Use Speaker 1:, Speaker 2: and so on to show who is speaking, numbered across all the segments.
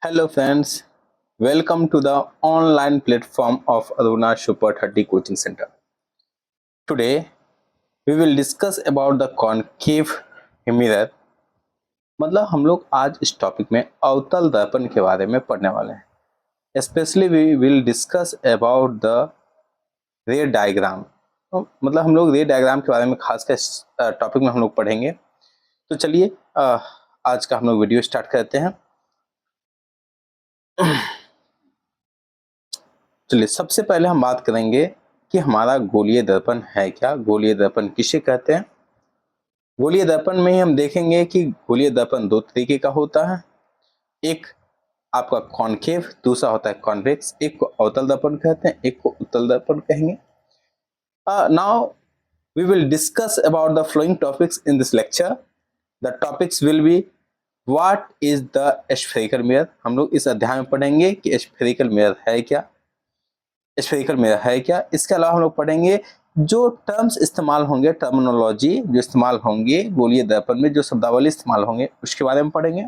Speaker 1: Hello friends, welcome to the online platform of Aruna Super 30 Coaching Center. Today we will discuss about the concave mirror. मतलब हम लोग आज इस topic में अवतल दर्पण के बारे में पढ़ने वाले हैं. Specially we will discuss about the ray diagram. मतलब हम लोग रे डायग्राम के बारे में खासकर टॉपिक में हम लोग पढ़ेंगे. तो चलिए आज का हम लोग वीडियो स्टार्ट करते हैं. चलिए सबसे पहले हम बात करेंगे कि हमारा गोलीय दर्पण है क्या, गोलीय दर्पण किसे कहते हैं. गोलीय दर्पण में ही हम देखेंगे कि गोलीय दर्पण दो तरीके का होता है. एक आपका कॉनकेव, दूसरा होता है कॉन्वेक्स. एक को अवतल दर्पण कहते हैं, एक को उत्तल दर्पण कहेंगे. Now we will discuss about the flowing topics in this lecture. The topics will be what is the spherical mirror. हम लोग इस अध्याय में पढ़ेंगे कि स्फेरिकल मिरर है क्या, स्फेरिकल मिरर है क्या. इसके अलावा हम लोग पढ़ेंगे जो टर्म्स इस्तेमाल होंगे, टर्मिनोलॉजी जो इस्तेमाल होंगे गोलीय दर्पण में, जो शब्दावली इस्तेमाल होंगे उसके बारे में पढ़ेंगे.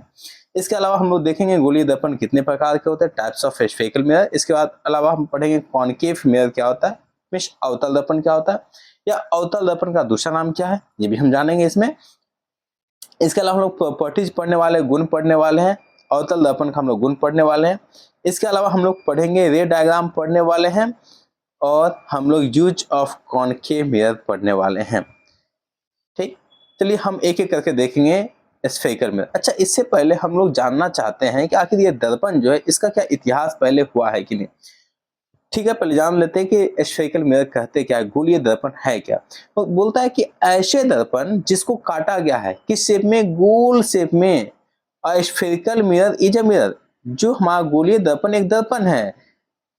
Speaker 1: इसके अलावा हम लोग देखेंगे गोलीय दर्पण कितने प्रकार के होते हैं, टाइप्स ऑफ स्फेरिकल मिरर. इसके बाद अलावा हम पढ़ेंगे कॉनकेव मिरर क्या होता है, मींस अवतल दर्पण क्या होता है, या अवतल दर्पण का दूसरा नाम क्या है ये भी हम जानेंगे इसमें. इसके अलावा हम लोग प्रॉपर्टीज पढ़ने वाले, गुण पढ़ने वाले हैं. अवतल दर्पण का हम लोग गुण पढ़ने वाले हैं. इसके अलावा हम लोग पढ़ेंगे रे डायग्राम पढ़ने वाले हैं और हम लोग यूज ऑफ कॉनकेव मिरर पढ़ने वाले हैं. ठीक, चलिए हम एक एक करके देखेंगे स्फेरिकल मिरर. अच्छा, इससे पहले हम लोग जानना चाहते हैं कि आखिर ये दर्पण जो है इसका क्या इतिहास पहले हुआ है कि नहीं. ठीक है, पहले जान लेते हैं कि स्फेरिकल मिरर कहते क्या है, गोलीय दर्पण है क्या. तो बोलता है कि ऐसे दर्पण जिसको काटा गया है किस शेप में, गोल शेप में. Spherical mirror is a mirror. जो हमारा गोलीय दर्पण एक दर्पण है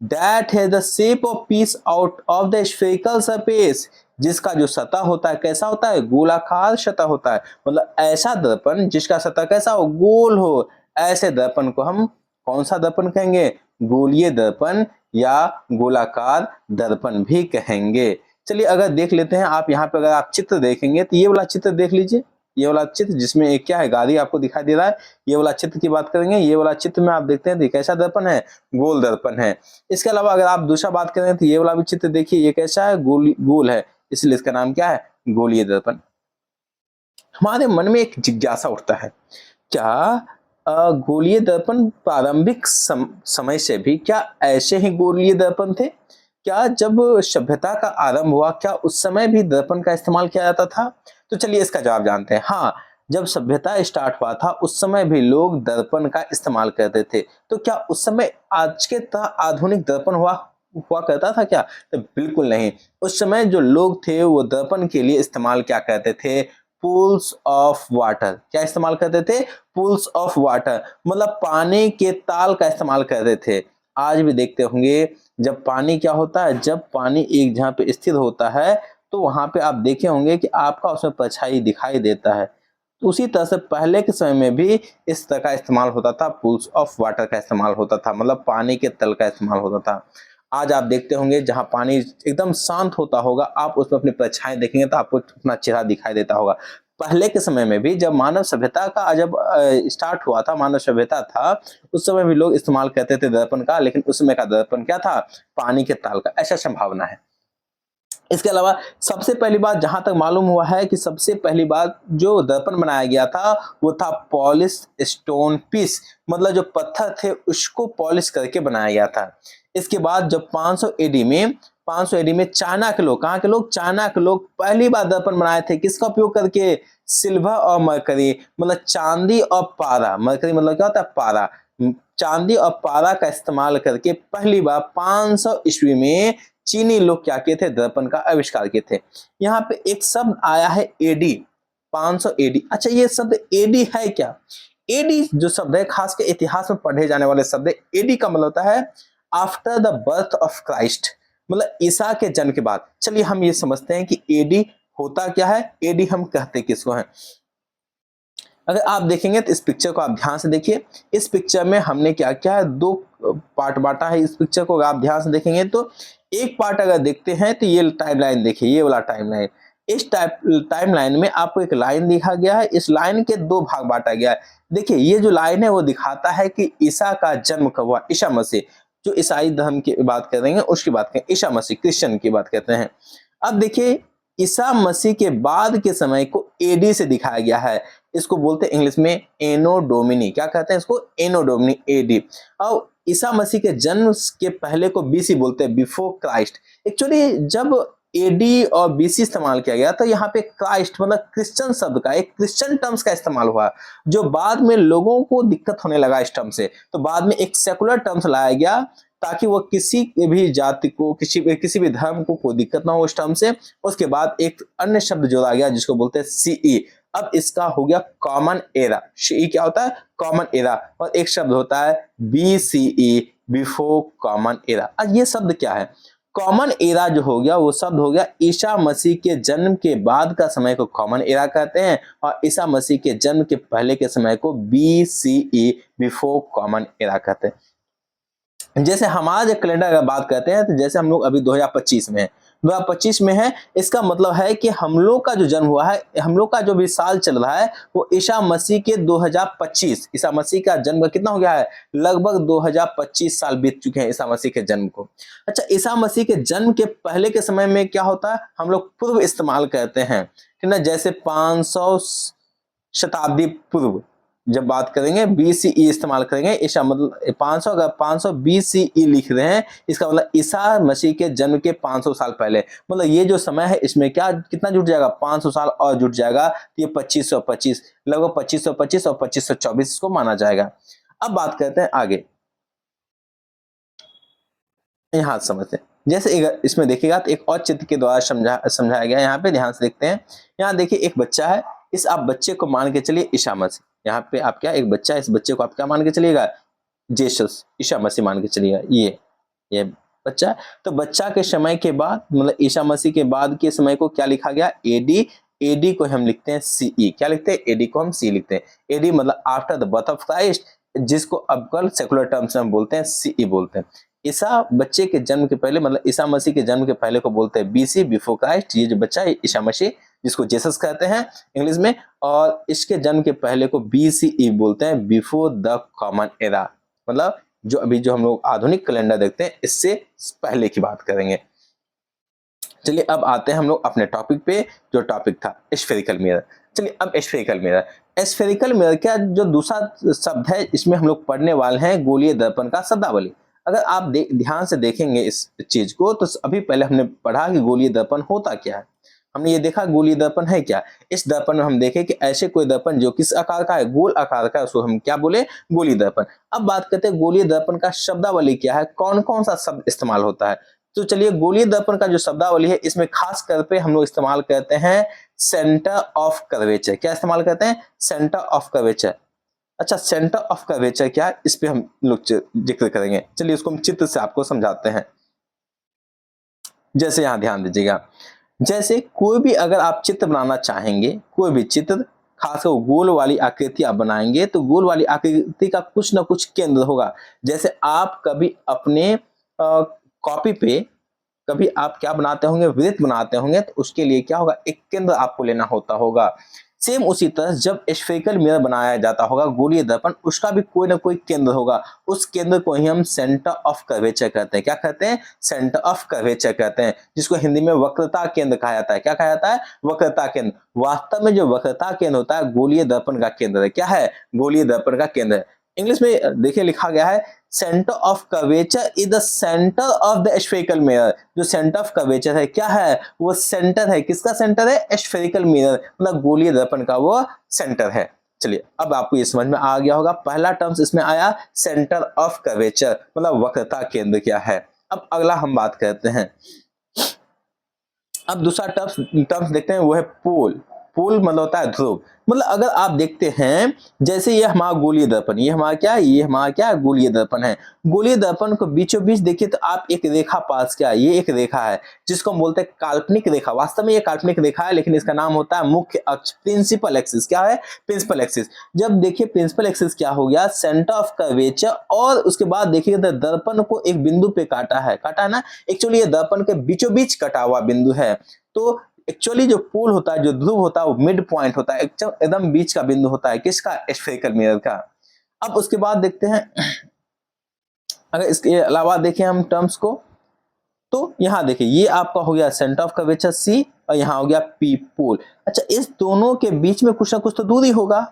Speaker 1: that has the shape of piece out of the spherical surface. जिसका जो सतह होता है कैसा होता है, गोलाकार सतह होता है. मतलब ऐसा दर्पण जिसका सतह कैसा हो, गोल हो, ऐसे दर्पण को हम कौन सा दर्पण कहेंगे, गोलीय दर्पण या गोलाकार दर्पण भी कहेंगे. चलिए अगर देख लेते हैं, आप यहाँ पे अगर आप चित्र देखेंगे तो ये वाला चित्र देख लीजिए. ये वाला चित्र जिसमें एक क्या है, गाड़ी आपको दिखाई दे रहा है. ये वाला चित्र की बात करेंगे. ये वाला चित्र में आप देखते हैं तो कैसा दर्पण है, गोल दर्पण है. इसके अलावा अगर आप दूसरा बात करें तो ये वाला भी चित्र देखिए, ये कैसा है, गोल है, इसलिए इसका नाम क्या है, गोलीय दर्पण. हमारे मन में एक जिज्ञासा उठता है, क्या गोलीय दर्पण प्रारंभिक समय से भी क्या ऐसे ही गोलीय दर्पण थे. क्या जब सभ्यता का आरंभ हुआ क्या उस समय भी दर्पण का इस्तेमाल किया जाता था. तो चलिए इसका जवाब जानते हैं. हाँ, जब सभ्यता स्टार्ट हुआ था उस समय भी लोग दर्पण का इस्तेमाल करते थे. तो क्या उस समय आज के तरह आधुनिक दर्पण हुआ करता था क्या, तो बिल्कुल नहीं. उस समय जो लोग थे वो दर्पण के लिए इस्तेमाल क्या करते थे, पूल्स ऑफ वाटर. क्या इस्तेमाल करते थे, पूल्स ऑफ वाटर. मतलब पानी के ताल का इस्तेमाल करते थे. आज भी देखते होंगे जब पानी क्या होता है, जब पानी एक जगह पे स्थिर होता है तो वहां पे आप देखे होंगे कि आपका उसमें परछाई दिखाई देता है. तो उसी तरह से पहले के समय में भी इस तरह का इस्तेमाल होता था, पूल्स ऑफ वाटर का इस्तेमाल होता था, मतलब पानी के तल का इस्तेमाल होता था. आज आप देखते होंगे जहां पानी एकदम शांत होता होगा, आप उसमें अपनी परछाई देखेंगे तो आपको अपना चेहरा दिखाई देता होगा. पहले के समय में भी जब मानव सभ्यता का जब स्टार्ट हुआ था, मानव सभ्यता था, उस समय भी लोग इस्तेमाल करते थे दर्पण का, लेकिन उस समय का दर्पण क्या था, पानी के ताल का. ऐसा संभावना है. इसके अलावा सबसे पहली बात जहां तक मालूम हुआ है कि सबसे पहली बात जो दर्पण बनाया गया था वो था पॉलिश स्टोन पीस. मतलब जो पत्थर थे उसको पॉलिश करके बनाया गया था. इसके बाद जब 500 एडी में चाइना के लोग, कहाँ के लोग, चाइना के लोग पहली बार दर्पण बनाए थे. किसका उपयोग करके, सिल्वर और मरकरी, मतलब चांदी और पारा. मरकरी मतलब क्या होता है, पारा. चांदी और पारा का इस्तेमाल करके पहली बार 500 ईस्वी में चीनी लोग क्या किए थे, दर्पण का आविष्कार किए थे. यहाँ पे एक शब्द आया है एडी, 500 एडी. अच्छा, ये शब्द एडी है क्या, एडी जो शब्द है खास के इतिहास में पढ़े जाने वाले शब्द है. एडी का मतलब होता है after the birth of Christ, मतलब ईसा के जन्म के बाद. चलिए हम ये समझते हैं कि एडी होता क्या है, एडी हम कहते किसको हैं. अगर आप देखेंगे तो इस पिक्चर को आप ध्यान से देखिए. इस पिक्चर में हमने क्या किया है, दो पार्ट बांटा है. इस पिक्चर को अगर आप ध्यान से देखेंगे तो एक पार्ट अगर देखते हैं तो ये टाइमलाइन देखिए, ये वाला टाइमलाइन. इस टाइमलाइन में आपको एक लाइन दिखा गया है, इस लाइन के दो भाग बांटा गया है। देखिए ये जो लाइन है वो दिखाता है कि ईसा का जन्म कब हुआ, ईसा मसीह, जो ईसाई धर्म की बात कर रहे हैं उसकी बात करें, ईसा मसीह क्रिश्चियन की बात करते हैं। अब देखिए ईसा मसीह के बाद के समय को एडी से दिखाया गया है, इसको बोलते हैं इंग्लिश में एनो डोमिनी, क्या कहते हैं इसको, एनो डोमिनी, एडी। अब ईसा मसीह के जन्म के पहले को बीसी बोलते हैं, बिफोर क्राइस्ट। एक्चुअली जब एडी और बीसी इस्तेमाल किया गया तो यहाँ पे क्राइस्ट मतलब क्रिश्चियन शब्द का, एक क्रिश्चियन टर्म्स का इस्तेमाल हुआ, जो बाद में लोगों को दिक्कत होने लगा इस टर्म से, तो बाद में एक सेकुलर टर्म्स लाया गया ताकि वो किसी भी जाति को, किसी भी धर्म को कोई दिक्कत ना हो इस टर्म से। उसके बाद एक अन्य शब्द जोड़ा गया जिसको बोलते हैं सीई। अब इसका हो गया कॉमन एरा। सीई क्या होता है, कॉमन एरा। और एक शब्द होता है बीसीई, बिफोर कॉमन एरा। अब ये शब्द क्या है, कॉमन एरा जो हो गया वो शब्द हो गया ईसा मसीह के जन्म के बाद का समय को कॉमन एरा कहते हैं, और ईसा मसीह के जन्म के पहले के समय को बीसीई, बिफोर कॉमन एरा कहते हैं। जैसे हमारा जो कैलेंडर अगर बात करते हैं तो जैसे हम लोग अभी 2025 में है, 2025 में है, इसका मतलब है कि हम लोग का जो जन्म हुआ है, हम लोग का जो भी साल चल रहा है वो ईसा मसीह के 2025, ईसा मसीह का जन्म कितना हो गया है, लगभग 2025 साल बीत चुके हैं ईसा मसीह के जन्म को। अच्छा, ईसा मसीह के जन्म के पहले के समय में क्या होता है, हम लोग पूर्व इस्तेमाल करते हैं, ठीक ना, जैसे 500 शताब्दी पूर्व जब बात करेंगे बीसीई इस्तेमाल करेंगे, ईसा मतलब 500, अगर 500 बीसीई लिख रहे हैं इसका मतलब ईसा मसीह के जन्म के 500 साल पहले, मतलब ये जो समय है इसमें क्या कितना जुट जाएगा, 500 साल और जुट जाएगा, तो ये 2525, लगभग 2525 और 2524 को माना जाएगा। अब बात करते हैं आगे, यहाँ समझते हैं, जैसे इसमें देखिएगा तो एक और चित्र के द्वारा समझाया गया, यहाँ पे ध्यान से देखते हैं। यहाँ देखिए एक बच्चा है, इस आप बच्चे को मान के चलिए ईसा मसीह, यहाँ पे आप क्या, एक बच्चा है, इस बच्चे को आप क्या मान के चलिएगा, जेसस, ईसा मसीह मान के चलिएगा, ये बच्चा है। तो बच्चा के समय के बाद मतलब ईसा मसीह के बाद के समय को क्या लिखा गया, एडी। एडी को हम लिखते हैं सीई, क्या लिखते हैं, एडी को हम सी लिखते हैं। एडी मतलब after the birth of Christ, जिसको अब कल सेकुलर टर्म्स में हम बोलते हैं सीई बोलते हैं। ईसा बच्चे के जन्म के पहले मतलब ईसा मसीह के जन्म के पहले को बोलते हैं बीसी, बिफोर क्राइस्ट। ये जो बच्चा है ईसा मसीह, जिसको जेसस कहते हैं इंग्लिश में, और इसके जन्म के पहले को बीसीई बोलते हैं, बिफोर द कॉमन एरा, मतलब जो अभी जो हम लोग आधुनिक कैलेंडर देखते हैं इससे पहले की बात करेंगे। चलिए अब आते हैं हम लोग अपने टॉपिक पे, जो टॉपिक था स्फेरिकल मिरर। चलिए अब स्फेरिकल मिरर, स्फेरिकल मिरर का जो दूसरा शब्द है इसमें हम लोग पढ़ने वाले हैं गोलीय दर्पण का शब्दावली। अगर आप ध्यान से देखेंगे इस चीज को तो अभी पहले हमने पढ़ा कि गोलीय दर्पण होता क्या है, हमने ये देखा गोलीय दर्पण है क्या। इस दर्पण में हम देखें कि ऐसे कोई दर्पण जो किस आकार का है, गोल आकार का है, उसको हम क्या बोले, गोलीय दर्पण। अब बात करते हैं गोलीय दर्पण का शब्दावली क्या है, कौन कौन सा शब्द इस्तेमाल होता है। तो चलिए गोलीय दर्पण का जो शब्दावली है इसमें खास कर पे हम लोग इस्तेमाल करते हैं सेंटर ऑफ कर्वेचर। क्या इस्तेमाल करते हैं, सेंटर ऑफ कर्वेचर। अच्छा, सेंटर ऑफ कर्वेचर क्या है, इस पे हम लोग जिक्र करेंगे। चलिए उसको हम चित्र से आपको समझाते हैं। जैसे यहां ध्यान दीजिएगा, जैसे कोई भी अगर आप चित्र बनाना चाहेंगे, कोई भी चित्र, खासकर गोल वाली आकृति आप बनाएंगे तो गोल वाली आकृति का कुछ ना कुछ केंद्र होगा। जैसे आप कभी अपने कॉपी पे कभी आप क्या बनाते होंगे, वृत्त बनाते होंगे, तो उसके लिए क्या होगा, एक केंद्र आपको लेना होता होगा। सेम उसी तरह जब स्फेरिकल मिरर बनाया जाता होगा गोलीय दर्पण, उसका भी कोई ना कोई केंद्र होगा, उस केंद्र को ही हम सेंटर ऑफ कर्वेचर कहते हैं। क्या कहते हैं, सेंटर ऑफ कर्वेचर कहते हैं, जिसको हिंदी में वक्रता केंद्र कहा जाता है। क्या कहा जाता है, वक्रता केंद्र। वास्तव में जो वक्रता केंद्र होता है गोलीय दर्पण का केंद्र है। क्या है, गोलीय दर्पण का केंद्र है। इंग्लिश में देखिए लिखा गया है centre of curvature is the centre of the spherical mirror. जो सेंटर ऑफ कर्वेचर है क्या है, वो सेंटर है, किसका सेंटर है, स्फेरिकल मिरर मतलब गोलीय दर्पण का वो सेंटर है। चलिए अब आपको ये समझ में आ गया होगा, पहला टर्म्स इसमें आया सेंटर ऑफ कर्वेचर मतलब वक्रता केंद्र क्या है। अब अगला हम बात करते हैं, अब दूसरा टर्म्स देखते हैं, वो है पोल। पोल मतलब होता है ध्रुव। मतलब अगर आप देखते हैं जैसे ये हमारा गोलीय दर्पण, ये हमारा क्या है, ये हमारा क्या है, गोलीय दर्पण है। गोलीय दर्पण को बीचों बीच देखिए तो आप एक रेखा पास किया, ये एक रेखा है जिसको हम बोलते हैं काल्पनिक रेखा। वास्तव में ये काल्पनिक रेखा है लेकिन इसका नाम होता है मुख्य अक्ष, प्रिंसिपल एक्सिस। क्या है, प्रिंसिपल एक्सिस। जब देखिए प्रिंसिपल एक्सिस क्या हो गया, सेंटर ऑफ कर्वेचर, और उसके बाद देखिए दर्पण को एक बिंदु पे काटा है ना, एक्चुअली ये दर्पण के बीचों बीच कटा हुआ बिंदु है। तो एक्चुअली जो पोल होता है, जो ध्रुव होता है, वो मिड पॉइंट होता है, एकदम बीच का बिंदु होता है, किसका? स्फेरिकल मिरर का। अब उसके बाद देखते हैं, अगर इसके अलावा देखें हम टर्म्स को, तो यहाँ देखिए ये आपका हो गया सेंटर ऑफ कर्वेचर सी और यहाँ हो गया पी पोल। अच्छा, इस दोनों के बीच में कुछ ना कुछ तो दूरी होगा,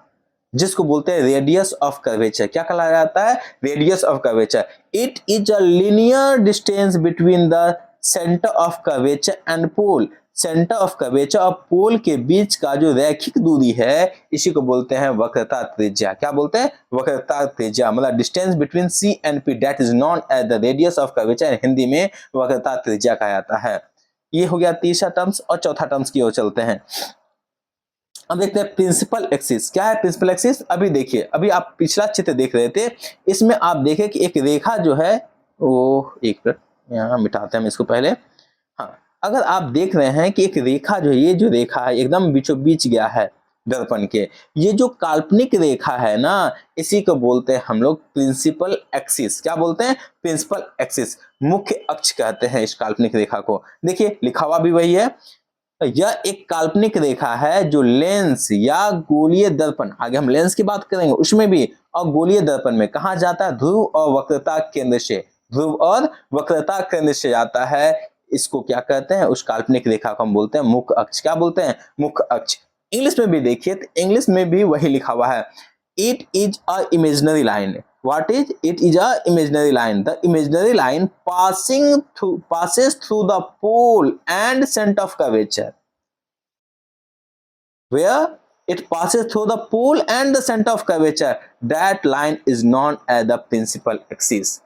Speaker 1: जिसको बोलते हैं रेडियस ऑफ कर्वेचर। क्या कहा जाता है? Radius of curvature. It is a linear distance between the centre of curvature and pole. Centre of curvature और पोल के बीच का जो रैखिक दूरी है, इसी को बोलते हैं वक्रता त्रिज्या। क्या बोलते हैं? वक्रता त्रिज्या, मतलब distance between C and P, that is known as the radius of curvature. Hindi में वक्रता त्रिज्या कहा जाता है। ये हो गया तीसरा टर्म्स। और चौथा टर्म्स की ओर चलते हैं। अब देखते हैं प्रिंसिपल एक्सिस। क्या है प्रिंसिपल एक्सिस? अभी देखिए, अभी आप पिछला चित्र देख रहे थे, इसमें आप देखें कि एक रेखा जो है वो, एक मिनट यहाँ मिटाते हैं हम इसको पहले। हाँ, अगर आप देख रहे हैं कि एक रेखा जो है, ये जो रेखा है एकदम बीचों बीच गया है दर्पण के, ये जो काल्पनिक रेखा है ना, इसी को बोलते हैं हम लोग प्रिंसिपल एक्सिस। क्या बोलते हैं? प्रिंसिपल एक्सिस, मुख्य अक्ष कहते हैं इस काल्पनिक रेखा को। देखिए लिखा हुआ भी वही है। यह एक काल्पनिक रेखा है जो लेंस या गोलीय दर्पण, आगे हम लेंस की बात करेंगे उसमें भी, और गोलीय दर्पण में कहा जाता है ध्रुव और वक्रता केंद्र से, ध्रुव और वक्रता केंद्र से जाता है। इसको क्या कहते हैं? उस काल्पनिक रेखा को हम बोलते हैं मुख्य अक्ष। क्या बोलते हैं? मुख्य अक्ष। इंग्लिश में भी देखिए, तो इंग्लिश में भी वही लिखा हुआ है, it is a imaginary line. What is? It is a imaginary line. The imaginary line passes through the pole and center of curvature. Where it passes through the pole and the center of curvature. That line is known as the principal axis.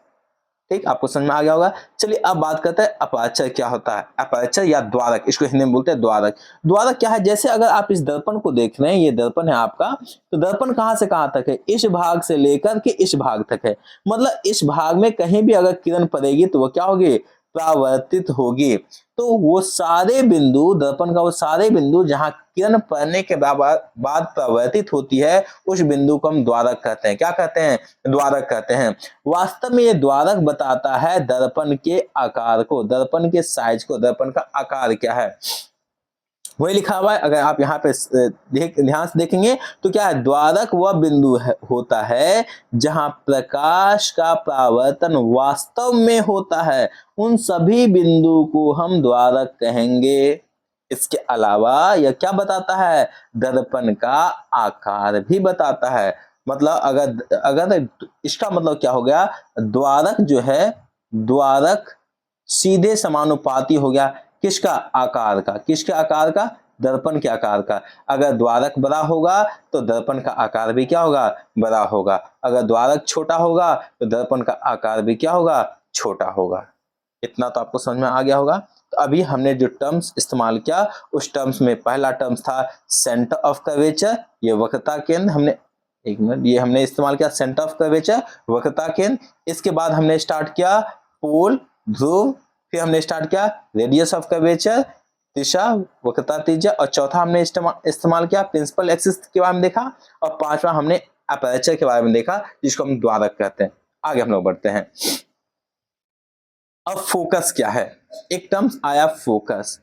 Speaker 1: ठीक, आपको समझ में आ गया होगा। चलिए अब बात करते हैं अपर्चर क्या होता है। अपर्चर या द्वारक, इसको हिंदी में बोलते हैं द्वारक। द्वारक क्या है? जैसे अगर आप इस दर्पण को देख रहे हैं, ये दर्पण है आपका, तो दर्पण कहां से कहां तक है? इस भाग से लेकर के इस भाग तक है। मतलब इस भाग में कहीं भी अगर किरण पड़ेगी तो वो क्या होगी? परावर्तित होगी। तो वो सारे बिंदु, दर्पण का वो सारे बिंदु जहां किरण पड़ने के बाद परावर्तित होती है, उस बिंदु को हम द्वारक कहते हैं। क्या कहते हैं? द्वारक कहते हैं। वास्तव में ये द्वारक बताता है दर्पण के आकार को, दर्पण के साइज को, दर्पण का आकार क्या है वही लिखा हुआ है। अगर आप यहाँ पे ध्यान से देखेंगे तो क्या है? द्वारक वह बिंदु होता है जहां प्रकाश का परावर्तन वास्तव में होता है। उन सभी बिंदु को हम द्वारक कहेंगे। इसके अलावा यह क्या बताता है? दर्पण का आकार भी बताता है। मतलब अगर इसका मतलब क्या हो गया? द्वारक जो है, द्वारक सीधे समानुपाती हो गया किसका? आकार का। किसके आकार का? दर्पण के आकार का। अगर द्वारक बड़ा होगा तो दर्पण का आकार भी क्या होगा? बड़ा होगा। अगर द्वारक छोटा होगा तो दर्पण का आकार भी क्या होगा? छोटा होगा। इतना तो आपको समझ में आ गया होगा। तो अभी हमने जो टर्म्स इस्तेमाल किया, उस टर्म्स में पहला टर्म्स था सेंटर ऑफ कर्वेचर, ये वक्रता केंद्र। हमने एक मिनट, ये हमने इस्तेमाल किया सेंटर ऑफ कर्वेचर, वक्रता केंद्र। इसके बाद हमने स्टार्ट किया पोल, ध्रुव। फिर हमने स्टार्ट किया रेडियस ऑफ कर्वेचर, तीसरा वक्रता त्रिज्या, और चौथा हमने इस्तेमाल किया प्रिंसिपल एक्सिस के बारे में देखा, और पांचवा हमने अपर्चर के बारे में देखा, जिसको हम द्वारक कहते हैं। आगे हम लोग बढ़ते हैं। अब फोकस क्या है? एक टर्म्स आया फोकस।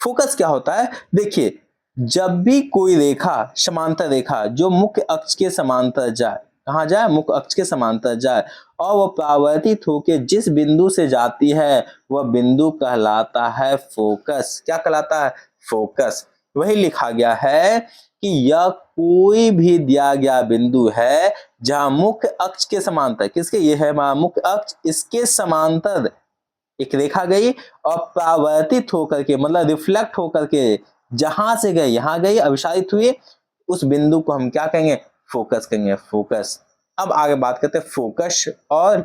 Speaker 1: फोकस क्या होता है? देखिए, जब भी कोई रेखा, समांतर रेखा जो मुख्य अक्ष के समांतर जाए, कहां जाए? मुख्य अक्ष के समांतर जाए, और वह परावर्तित होकर जिस बिंदु से जाती है वह बिंदु कहलाता है फोकस। क्या कहलाता है? फोकस। वही लिखा गया है कि यह कोई भी दिया गया बिंदु है जहां मुख्य अक्ष के समांतर, किसके? ये है हमारा मुख्य अक्ष, इसके समांतर एक रेखा गई और परावर्तित होकर के, मतलब रिफ्लेक्ट होकर के जहां से गई यहां गई, अभिसारित हुई, उस बिंदु को हम क्या कहेंगे? फोकस कहेंगे। फोकस। अब आगे बात करते हैं फोकस और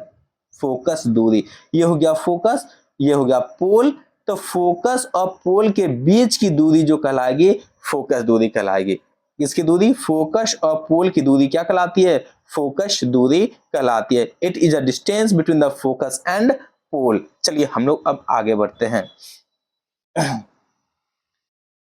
Speaker 1: फोकस दूरी। ये हो गया फोकस, ये हो गया पोल। तो फोकस और पोल के बीच की दूरी जो कहलाएगी, फोकस दूरी कहलाएगी। इसकी दूरी, फोकस और पोल की दूरी क्या कहलाती है? फोकस दूरी कहलाती है। It is a distance between the focus and pole. चलिए हम लोग अब आगे बढ़ते हैं।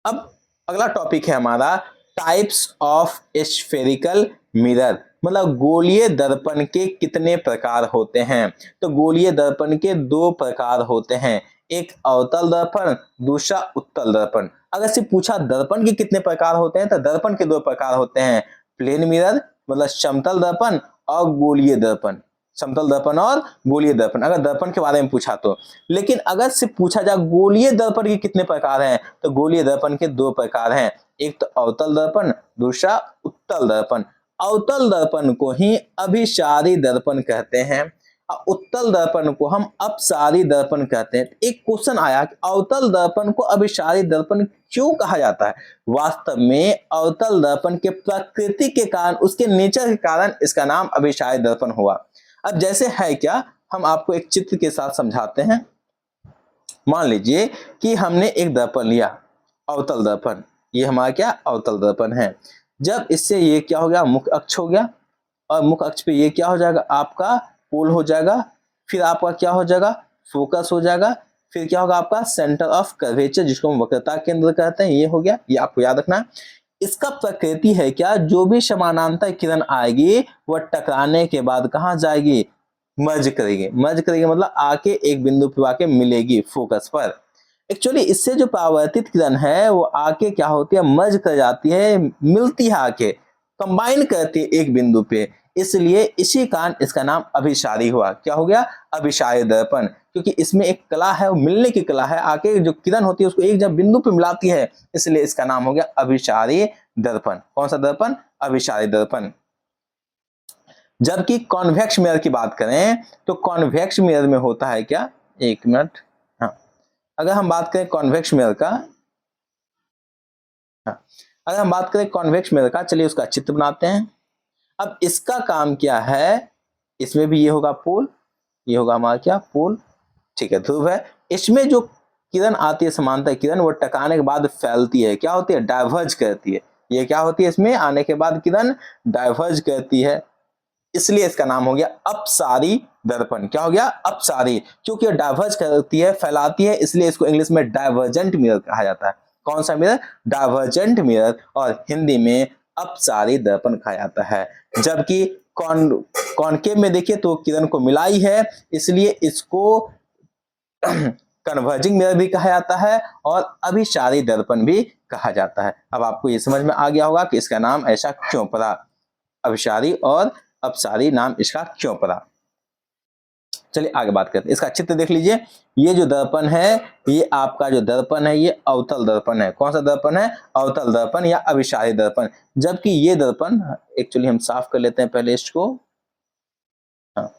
Speaker 1: अब अगला टॉपिक है हमारा टाइप्स ऑफ स्फेरिकल मिरर, मतलब गोलीय दर्पण के कितने प्रकार होते हैं? तो गोलीय दर्पण के दो प्रकार होते हैं। एक अवतल दर्पण, दूसरा उत्तल दर्पण। अगर सिर्फ पूछा दर्पण के कितने प्रकार होते हैं तो दर्पण के 2 प्रकार होते हैं, प्लेन मिरर मतलब समतल दर्पण और गोलीय दर्पण, समतल दर्पण और गोलीय दर्पण, अगर दर्पण के बारे में पूछा तो। लेकिन अगर सिर्फ पूछा जाए गोलीय दर्पण के कितने प्रकार हैं तो गोलीय दर्पण के 2 प्रकार हैं, एक तो अवतल दर्पण, दूसरा उत्तल दर्पण। अवतल दर्पण को ही अभिसारी दर्पण कहते हैं और उत्तल दर्पण को हम अपसारी दर्पण कहते हैं। एक क्वेश्चन आया कि अवतल दर्पण को अभिसारी दर्पण क्यों कहा जाता है? वास्तव में अवतल दर्पण के प्रकृति के कारण, उसके नेचर के कारण इसका नाम अभिसारी दर्पण हुआ। अब जैसे है क्या, हम आपको एक चित्र के साथ समझाते हैं। मान लीजिए कि हमने एक दर्पण लिया, अवतल दर्पण, ये हमारा क्या अवतल दर्पण है। जब इससे ये क्या हो गया, मुख्य अक्ष हो गया और मुख्य अक्ष पे ये क्या हो जाएगा, आपका पोल हो जाएगा, फिर आपका क्या हो जाएगा, फोकस हो जाएगा, फिर क्या होगा आपका सेंटर ऑफ कर्वेचर जिसको हम वक्रता केंद्र कहते हैं, ये हो गया। ये आपको याद रखना है। इसका प्रकृति है क्या, जो भी समानांतर किरण आएगी वह टकराने के बाद कहाँ जाएगी, मर्ज करेगी। मर्ज करेगी मतलब आके एक बिंदु पे आके मिलेगी फोकस पर। एक्चुअली इससे जो परावर्तित किरण है वो आके क्या होती है, मर्ज कर जाती है, मिलती है, आके कंबाइन करती है एक बिंदु पे, इसलिए इसी कारण इसका नाम अभिसारी हुआ। क्या हो गया, अभिसारी दर्पण, क्योंकि इसमें एक कला है, वो मिलने की कला है, आके जो किरण होती है उसको एक जब बिंदु पे मिलाती है, इसलिए इसका नाम हो गया अभिसारी दर्पण। कौन सा दर्पण, अभिसारी दर्पण। जबकि कॉन्वेक्स मिरर की बात करें तो कॉन्वेक्स मिरर में होता है क्या, एक मिनट, हाँ, अगर हम बात करें कॉन्वेक्स मिरर का, हाँ, अगर हम बात करें कॉन्वेक्स मिरर का, चलिए उसका चित्र बनाते हैं। अब इसका काम क्या है, इसमें भी ये होगा पोल, ये होगा हमारा क्या पोल, ठीक है, ध्रुव है। इसमें जो किरण आती है समांतर किरण, वो टकराने के बाद फैलती है, क्या होती है, डाइवर्ज करती है। ये क्या होती है, इसमें आने के बाद किरण डाइवर्ज करती है, इसलिए इसका नाम हो गया अपसारी दर्पण। क्या हो गया, अपसारी, क्योंकि डाइवर्ज करती है, फैलाती है, इसलिए इसको इंग्लिश में डाइवर्जेंट मिरर कहा जाता है। कौन सा मिरर, डाइवर्जेंट मिरर, और हिंदी में अपसारी दर्पण कहा जाता है। जबकि कॉनकेव में देखिए तो किरण को मिलाई है, इसलिए इसको कन्वर्जिंग मिरर भी कहा जाता है और अभिसारी दर्पण भी कहा जाता है। अब आपको ये समझ में आ गया होगा कि इसका नाम ऐसा क्यों पड़ा, अभिसारी और अपसारी नाम इसका क्यों पड़ा। चलिए आगे बात करते हैं, इसका चित्र देख लीजिए। ये जो दर्पण है, ये आपका जो दर्पण है, ये अवतल दर्पण है। कौन सा दर्पण है, अवतल दर्पण या अभिसारी दर्पण। जबकि ये दर्पण, एक्चुअली हम साफ कर लेते हैं पहले इसको, हाँ,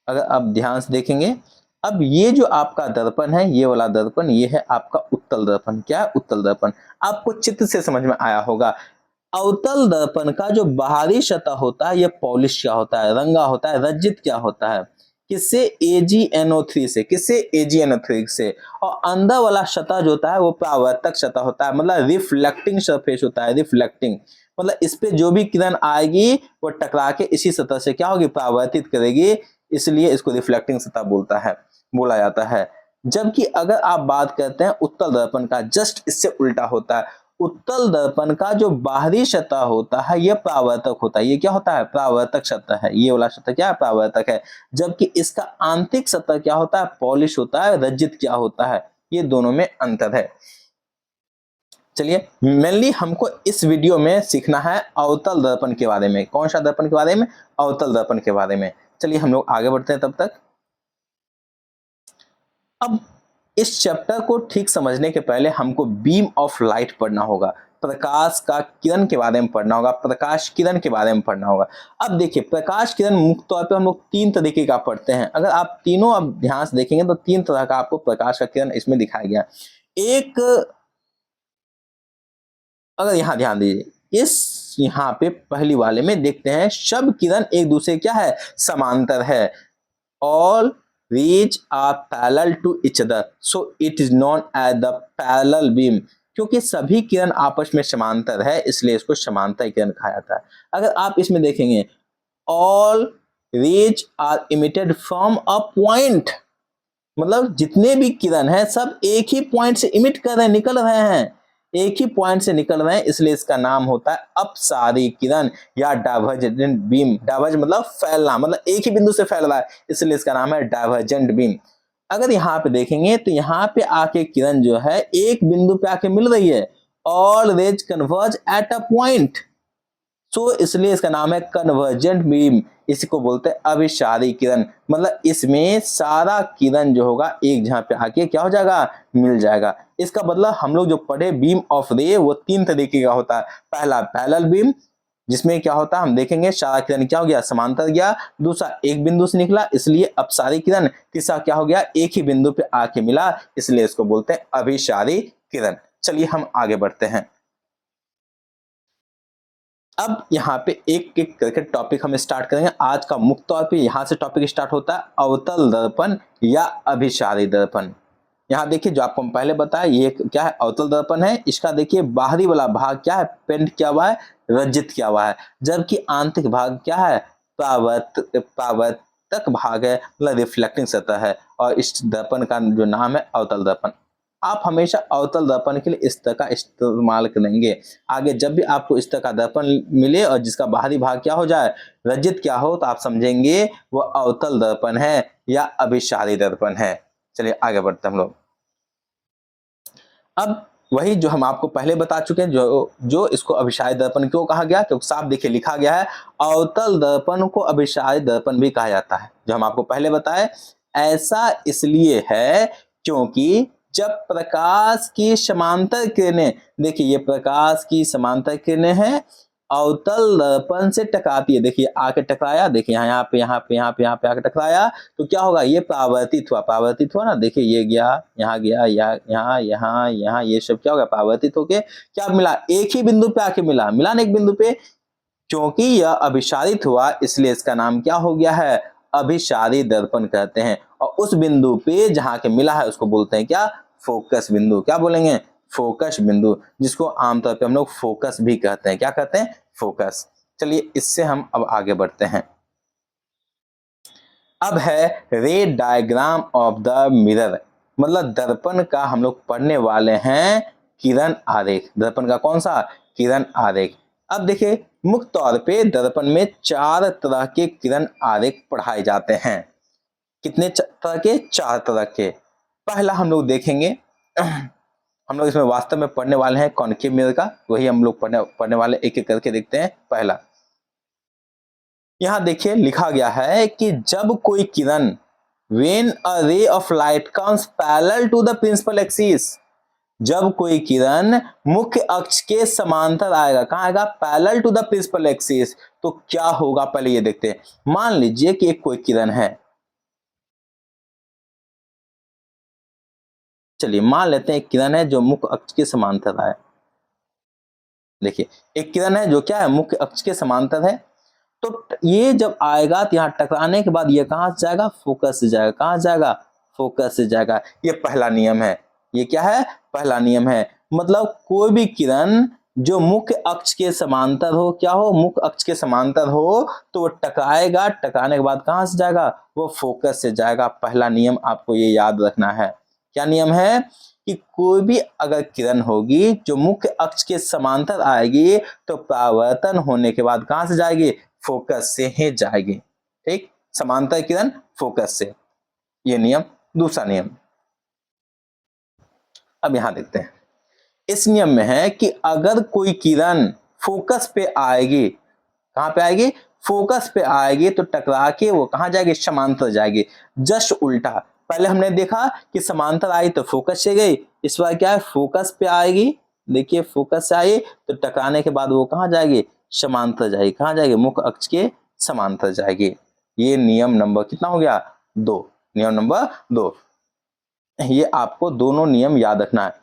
Speaker 1: अगर आप ध्यान से देखेंगे, अब ये जो आपका दर्पण है, ये वाला दर्पण, ये है आपका उत्तल दर्पण। क्या है, उत्तल दर्पण। आपको चित्र से समझ में आया होगा। अवतल दर्पण का जो बाहरी सतह होता है, ये पॉलिश क्या होता है, रंगा होता है, रंजित क्या होता है, किससे, AgNO3 से, किससे, AgNO3 से। और अंदर वाला सतह जो होता है वो परावर्तक सतह होता है, मतलब रिफ्लेक्टिंग सरफेस होता है, रिफ्लेक्टिंग मतलब इस पे जो भी किरण आएगी वो टकरा के इसी सतह से क्या होगी, परावर्तित करेगी, इसलिए इसको रिफ्लेक्टिंग सतह बोला जाता है। जबकि अगर आप बात करते हैं उत्तल दर्पण का, जस्ट इससे उल्टा होता है। उत्तल दर्पण का जो बाहरी सतह होता है यह परावर्तक होता है। ये क्या होता है, परावर्तक सतह है, ये वाला सतह क्या है, परावर्तक है। जबकि इसका आंतरिक सतह क्या होता है, पॉलिश होता है, रंजित क्या होता है। ये दोनों में अंतर है। चलिए मेनली हमको इस वीडियो में सीखना है अवतल दर्पण के बारे में। कौन सा दर्पण के बारे में, अवतल दर्पण के बारे में। चलिए हम लोग आगे बढ़ते हैं तब तक। अब इस चैप्टर को ठीक समझने के पहले हमको बीम ऑफ लाइट पढ़ना होगा, प्रकाश का किरण के बारे में पढ़ना होगा, प्रकाश किरण के बारे में पढ़ना होगा। अब देखिए प्रकाश किरण मुख्य तौर पे हम लोग 3 तरीके का पढ़ते हैं। अगर आप तीनों अब ध्यान से देखेंगे तो 3 तरह का आपको प्रकाश का किरण इसमें दिखाया गया। एक, अगर यहाँ ध्यान दीजिए, इस यहाँ पे पहली वाले में देखते हैं सब किरण एक दूसरे क्या है, समांतर है। All rays are parallel to each other, so it is known as the parallel beam। क्योंकि सभी किरण आपस में समांतर है, इसलिए इसको समांतर किरण कहा जाता है। अगर आप इसमें देखेंगे, all rays are emitted from a point, मतलब जितने भी किरण है सब एक ही पॉइंट से इमिट कर रहे हैं, निकल रहे हैं, एक ही पॉइंट से निकल रहे हैं, इसलिए इसका नाम होता है अपसारी किरण या डाइवर्जेंट बीम। डाइवर्ज मतलब फैलना, मतलब एक ही बिंदु से फैल रहा है, इसलिए इसका नाम है डाइवर्जेंट बीम। अगर यहाँ पे देखेंगे तो यहाँ पे आके किरण जो है एक बिंदु पे आके मिल रही है, always converge at a point, तो इसलिए इसका नाम है कन्वर्जेंट बीम। इसी को बोलते हैं अभिसारी किरण, मतलब इसमें सारा किरण जो होगा एक जहां पे आके क्या हो जाएगा, मिल जाएगा। इसका मतलब हम लोग जो पढ़े बीम ऑफ रे वो 3 तरीके का होता है। पहला पैरेलल बीम, जिसमें क्या होता है हम देखेंगे सारा किरण क्या हो गया, समांतर गया। दूसरा एक बिंदु से निकला इसलिए अपसारी किरण। तीसरा क्या हो गया, एक ही बिंदु पे आके मिला इसलिए इसको बोलते हैं अभिसारी किरण। चलिए हम आगे बढ़ते हैं। अब यहाँ पे एक एक करके टॉपिक हम स्टार्ट करेंगे। आज का मुख्य तौर पे यहाँ से टॉपिक स्टार्ट होता है अवतल दर्पण या अभिसारी दर्पण। यहाँ देखिए जो आपको हम पहले बताया ये क्या है, अवतल दर्पण है। इसका देखिए बाहरी वाला भाग क्या है, पेंट किया हुआ है, रंजित किया हुआ है, जबकि आंतरिक भाग क्या है, परावर्तक भाग है, मतलब रिफ्लेक्टिंग सतह है। और इस दर्पण का जो नाम है अवतल दर्पण। आप हमेशा अवतल दर्पण के लिए इस तरह का इस्तेमाल करेंगे। आगे जब भी आपको इस तरह का दर्पण मिले और जिसका बाहरी भाग क्या हो जाए, रंजित क्या हो, तो आप समझेंगे वो अवतल दर्पण है या अभिसारी दर्पण है। चलिए आगे बढ़ते हम लोग। अब वही जो हम आपको पहले बता चुके हैं, जो जो इसको अभिसारी दर्पण क्यों कहा गया, क्योंकि साफ देखिए लिखा गया है अवतल दर्पण को अभिसारी दर्पण भी कहा जाता है, जो हम आपको पहले बताए। ऐसा इसलिए है क्योंकि जब प्रकाश की समांतर किरणें, देखिए ये प्रकाश की समांतर किरणें हैं, अवतल दर्पण से टकराती है, देखिए आके टकराया, देखिए यहाँ पे यहाँ पे यहाँ पे यहाँ पे आके टकराया, तो क्या होगा, ये परावर्तित हुआ ना, देखिए ये गया यहाँ गया यहाँ यहाँ यहाँ, ये सब क्या होगा, परावर्तित होके क्या मिला, एक ही बिंदु पे आके मिला, मिला ना एक बिंदु पे। क्योंकि यह अभिसारित हुआ इसलिए इसका नाम क्या हो गया है, अभिसारी दर्पण कहते हैं। और उस बिंदु पे जहां के मिला है उसको बोलते हैं क्या, फोकस बिंदु। क्या बोलेंगे, फोकस बिंदु, जिसको आमतौर पे हम लोग फोकस भी कहते हैं। क्या कहते हैं, फोकस। चलिए इससे हम अब आगे बढ़ते हैं। अब है रे डायग्राम ऑफ द मिरर, मतलब दर्पण का हम लोग पढ़ने वाले हैं किरण आरेख। दर्पण का कौन सा, किरण आरेख। अब देखिए मुख्य तौर पे दर्पण में 4 तरह के किरण आरेख पढ़ाए जाते हैं। कितने तरह के, 4 तरह के। पहला हम लोग देखेंगे हम लोग इसमें वास्तव में पढ़ने वाले हैं कॉनकेव मिरर का, वही हम लोग पढ़ने वाले एक एक करके देखते हैं। पहला यहां देखिए लिखा गया है कि जब कोई किरण, when a ray of light comes parallel to the principal axis, जब कोई किरण मुख्य अक्ष के समांतर आएगा, कहां आएगा, parallel to the principal axis, तो क्या होगा पहले ये देखते हैं। मान लीजिए कि एक कोई किरण है, चलिए मान लेते हैं एक किरण है जो मुख्य अक्ष के समांतर आए। देखिए एक किरण है जो क्या है, मुख्य अक्ष के समांतर है, तो ये जब आएगा तो यहाँ टकराने के बाद ये कहां से जाएगा, फोकस से जाएगा। कहां जाएगा, फोकस से जाएगा। ये पहला नियम है। ये क्या है, पहला नियम है। मतलब कोई भी किरण जो मुख्य अक्ष के समांतर हो, क्या हो, मुख्य अक्ष के समांतर हो, तो वो टकराएगा, टकराने के बाद कहां से जाएगा, वो फोकस से जाएगा। पहला नियम आपको ये याद रखना है। क्या नियम है, कि कोई भी अगर किरण होगी जो मुख्य अक्ष के समांतर आएगी तो परावर्तन होने के बाद कहां से जाएगी, फोकस से ही जाएगी। ठीक, समांतर किरण फोकस से, ये नियम। दूसरा नियम अब यहां देखते हैं। इस नियम में है कि अगर कोई किरण फोकस पे आएगी, कहां पे आएगी, फोकस पे आएगी, तो टकरा के वो कहां जाएगी, समांतर जाएगी। जस्ट उल्टा, पहले हमने देखा कि समांतर आई तो फोकस से गई, इस बार क्या है, फोकस पे आएगी, देखिए फोकस से आई तो टकराने के बाद वो कहां जाएगी, समांतर जाएगी। कहां जाएगी, मुख्य अक्ष के समांतर जाएगी। ये नियम नंबर कितना हो गया, 2। नियम नंबर 2। ये आपको दोनों नियम याद रखना है।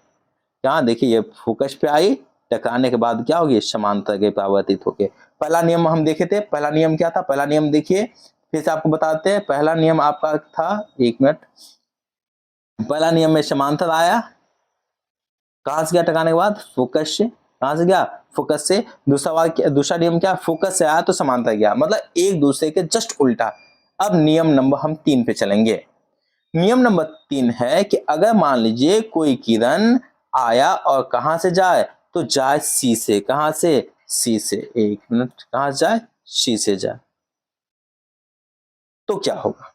Speaker 1: यहाँ देखिए ये फोकस पे आई, टकराने के बाद क्या होगी, समांतर के परावर्तित होके। पहला नियम हम देखे थे, पहला नियम क्या था, पहला नियम देखिए फिर से आपको बताते हैं। पहला नियम आपका था, 1 मिनट, पहला नियम में समांतर आया, कहां से गया, टकराने के बाद फोकस से, कहां से गया, फोकस से। दूसरा नियम क्या, फोकस से आया तो समांतर गया, मतलब एक दूसरे के जस्ट उल्टा। अब नियम नंबर हम 3 पे चलेंगे। नियम नंबर 3 है कि अगर मान लीजिए कोई किरण आया और कहां से जाए, तो जाए सी से। कहां से, सी से। 1 मिनट, कहां से जाए, सी से जाए, तो क्या होगा,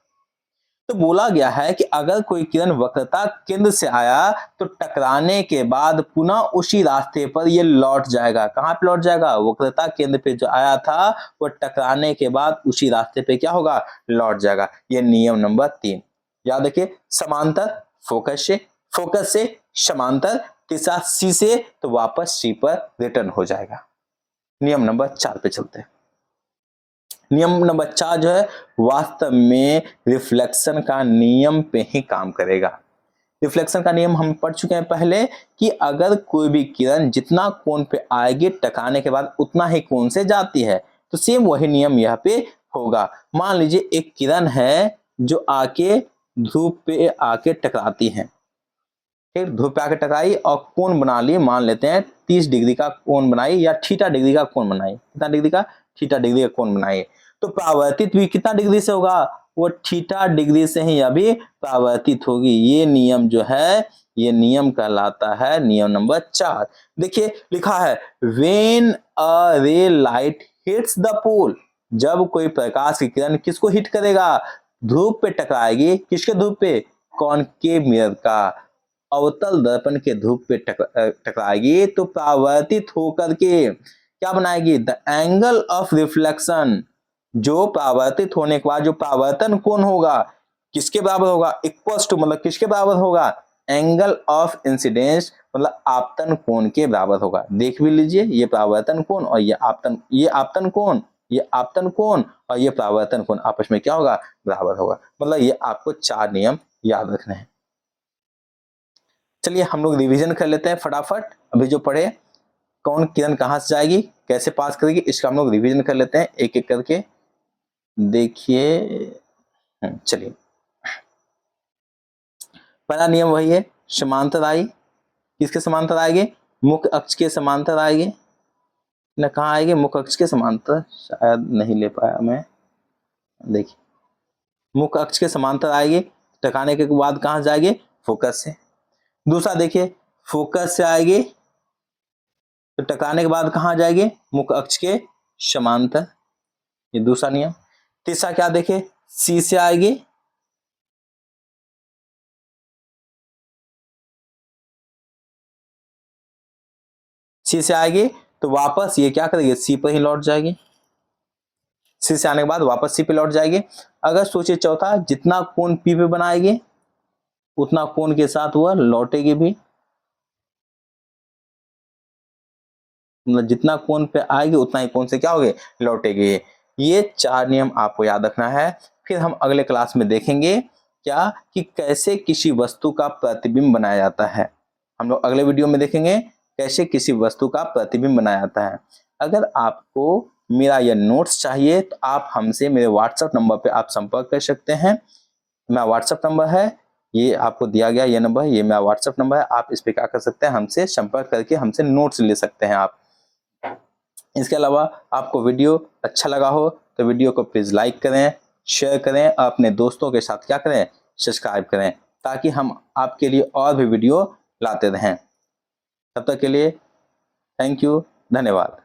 Speaker 1: तो बोला गया है कि अगर कोई किरण वक्रता केंद्र से आया तो टकराने के बाद पुनः उसी रास्ते पर ये लौट जाएगा। कहां पे लौट जाएगा? वक्रता केंद्र पे जो आया था वो टकराने के बाद उसी रास्ते पे क्या होगा? लौट जाएगा। ये नियम नंबर 3 याद रखिए। समांतर फोकस से समांतर, तीसरा सी से तो वापस सी पर रिटर्न हो जाएगा। नियम नंबर 4 पे चलते हैं। नियम नंबर 4 जो है वास्तव में रिफ्लेक्शन का नियम पे ही काम करेगा। रिफ्लेक्शन का नियम हम पढ़ चुके हैं पहले कि अगर कोई भी किरण जितना कोण पे आएगी टकराने के बाद उतना ही कोण से जाती है, तो सेम वही नियम यहाँ पे होगा। मान लीजिए एक किरण है जो आके ध्रुव पे आके टकराती है, ठीक, ध्रुव पे आके टकराई और कोण बना लिए, मान लेते हैं 30 डिग्री का कोण बनाई या थीटा डिग्री का कोण बनाई। कितना डिग्री का? थीटा डिग्री का कोण बनाई। तो परावर्तित भी कितना डिग्री से होगा? वो थीटा डिग्री से ही अभी परावर्तित होगी। ये नियम जो है ये नियम कहलाता है नियम नंबर 4। देखिए लिखा है व्हेन अ रे लाइट हिट्स द पोल, जब कोई प्रकाश की किरण किसको हिट करेगा? ध्रुव पे टकराएगी। किसके ध्रुव पे? कॉनकेव मिरर का। अवतल दर्पण के ध्रुव पे टकराएगी तो परावर्तित होकर के क्या बनाएगी? The angle of reflection. जो परावर्तित होने के बाद जो परावर्तन कोण होगा किसके बराबर होगा? इक्वल्स टू मतलब किसके बराबर होगा? एंगल ऑफ इंसिडेंस मतलब आपतन कोण के बराबर होगा। देख भी लीजिए ये परावर्तन कोण और ये आपतन कोण, ये आपतन कोण और ये परावर्तन कोण आपस में क्या होगा? बराबर होगा। मतलब ये आपको 4 नियम याद रखने हैं। चलिए हम लोग रिवीजन कर लेते हैं फटाफट। अभी जो पढ़े कौन किरण कहां से जाएगी, कैसे पास करेगी, इसका हम लोग रिवीजन कर लेते हैं एक एक करके। देखिए चलिए पहला नियम वही है, समांतर आई। किसके समांतर आएगी? मुख्य अक्ष के समांतर आएगी ना। कहाँ आएगी? मुख्य अक्ष के समांतर। शायद नहीं ले पाया मैं। देखिए मुख्य अक्ष के समांतर आएगी, टकराने के बाद कहां जाएगी? फोकस से। दूसरा देखिए फोकस से आएगी तो टकराने के बाद कहां जाएगी? मुख्य अक्ष के समांतर। ये दूसरा नियम। तीसरा क्या देखे? सी से आएगी, सी से आएगी तो वापस ये क्या करेगी? सी पर ही लौट जाएगी। सी से आने के बाद वापस सी पे लौट जाएगी। अगर सोचिए चौथा, जितना कोण पी पे बनाएगी उतना कोण के साथ वह लौटेगी भी, मतलब जितना कोण पे आएगी उतना ही कोण से क्या होगी? लौटेगी। ये 4 नियम आपको याद रखना है। फिर हम अगले क्लास में देखेंगे क्या कि कैसे किसी वस्तु का प्रतिबिंब बनाया जाता है। हम लोग अगले वीडियो में देखेंगे कैसे किसी वस्तु का प्रतिबिंब बनाया जाता है। अगर आपको मेरा यह नोट्स चाहिए तो आप हमसे मेरे व्हाट्सएप नंबर पे आप संपर्क कर सकते हैं। मेरा व्हाट्सएप नंबर है, ये आपको दिया गया ये नंबर, ये मेरा व्हाट्सएप नंबर है। आप इस पे क्या कर सकते हैं? हमसे संपर्क करके हमसे नोट्स ले सकते हैं आप। इसके अलावा आपको वीडियो अच्छा लगा हो तो वीडियो को प्लीज लाइक करें, शेयर करें और अपने दोस्तों के साथ क्या करें? सब्सक्राइब करें, ताकि हम आपके लिए और भी वीडियो लाते रहें। तब तक के लिए थैंक यू, धन्यवाद।